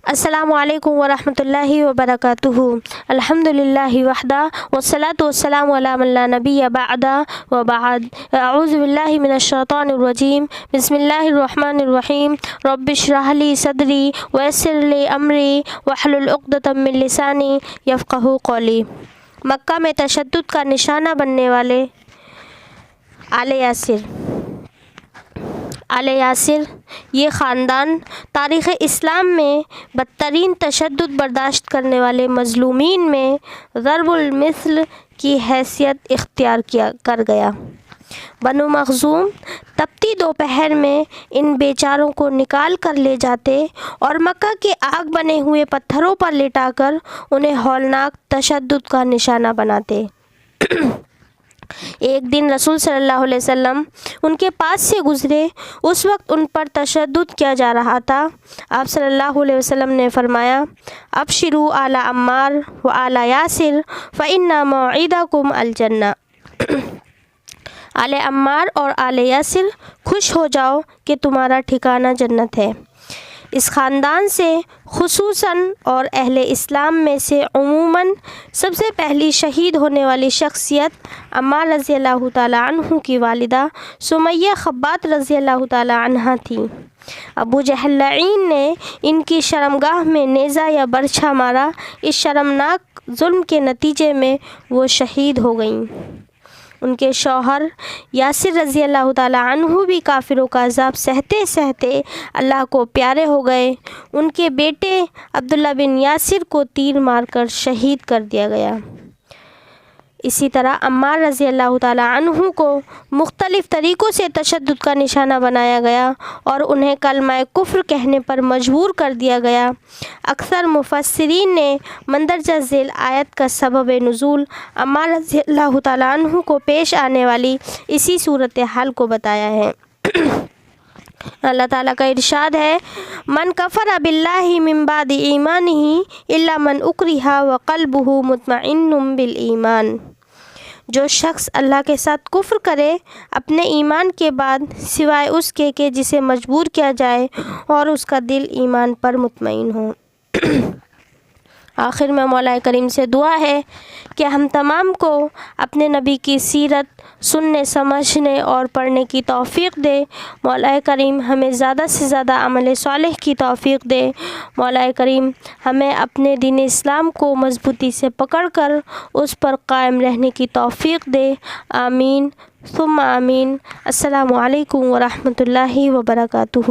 السلام علیکم ورحمۃ اللہ وبرکاتہ۔ الحمدللہ وحدہ والصلاۃ والسلام علی من لا نبی بعدہ وبعد۔ اعوذ باللہ من الشیطان الرجیم، بسم اللہ الرحمن الرحیم۔ رب اشرح لی صدری ویسر لی امری واحلل عقدۃ من لسانی یفقہوا قولی۔ مکہ میں تشدد کا نشانہ بننے والے آل یاسر، یہ خاندان تاریخ اسلام میں بدترین تشدد برداشت کرنے والے مظلومین میں ضرب المثل کی حیثیت اختیار کر گیا۔ بنو مخزوم تپتی دوپہر میں ان بیچاروں کو نکال کر لے جاتے اور مکہ کے آگ بنے ہوئے پتھروں پر لٹا کر انہیں ہولناک تشدد کا نشانہ بناتے۔ ایک دن رسول صلی اللہ علیہ وسلم ان کے پاس سے گزرے، اس وقت ان پر تشدد کیا جا رہا تھا۔ آپ صلی اللہ علیہ وسلم نے فرمایا، ابشروا آل عمار و آل یاسر فإن موعدکم الجنہ۔ آل عمار اور آل یاسر خوش ہو جاؤ کہ تمہارا ٹھکانہ جنت ہے۔ اس خاندان سے خصوصاً اور اہل اسلام میں سے عموماً سب سے پہلی شہید ہونے والی شخصیت عمار رضی اللہ تعالیٰ عنہ کی والدہ سمیہ خبات رضی اللہ تعالیٰ عنہ تھیں۔ ابو جہل لعین نے ان کی شرمگاہ میں نیزہ یا برچھا مارا۔ اس شرمناک ظلم کے نتیجے میں وہ شہید ہو گئیں۔ ان کے شوہر یاسر رضی اللہ تعالیٰ عنہ بھی کافروں کا عذاب سہتے سہتے اللہ کو پیارے ہو گئے۔ ان کے بیٹے عبداللہ بن یاسر کو تیر مار کر شہید کر دیا گیا۔ اسی طرح عمار رضی اللہ تعالیٰ عنہ کو مختلف طریقوں سے تشدد کا نشانہ بنایا گیا اور انہیں کلمہ کفر کہنے پر مجبور کر دیا گیا۔ اکثر مفسرین نے مندرجہ ذیل آیت کا سبب نزول عمار رضی اللہ تعالیٰ عنہ کو پیش آنے والی اسی صورتحال کو بتایا ہے۔ اللہ تعالیٰ کا ارشاد ہے، من کفر باللہ من بعد ایمانہ الا من اکرہ وقلبہ مطمئن بالایمان۔ جو شخص اللہ کے ساتھ کفر کرے اپنے ایمان کے بعد سوائے اس کے کہ جسے مجبور کیا جائے اور اس کا دل ایمان پر مطمئن ہو۔ آخر میں مولا کریم سے دعا ہے کہ ہم تمام کو اپنے نبی کی سیرت سننے، سمجھنے اور پڑھنے کی توفیق دے۔ مولا کریم ہمیں زیادہ سے زیادہ عمل صالح کی توفیق دے۔ مولا کریم ہمیں اپنے دین اسلام کو مضبوطی سے پکڑ کر اس پر قائم رہنے کی توفیق دے۔ آمین ثم آمین۔ السلام علیکم ورحمۃ اللہ وبرکاتہ۔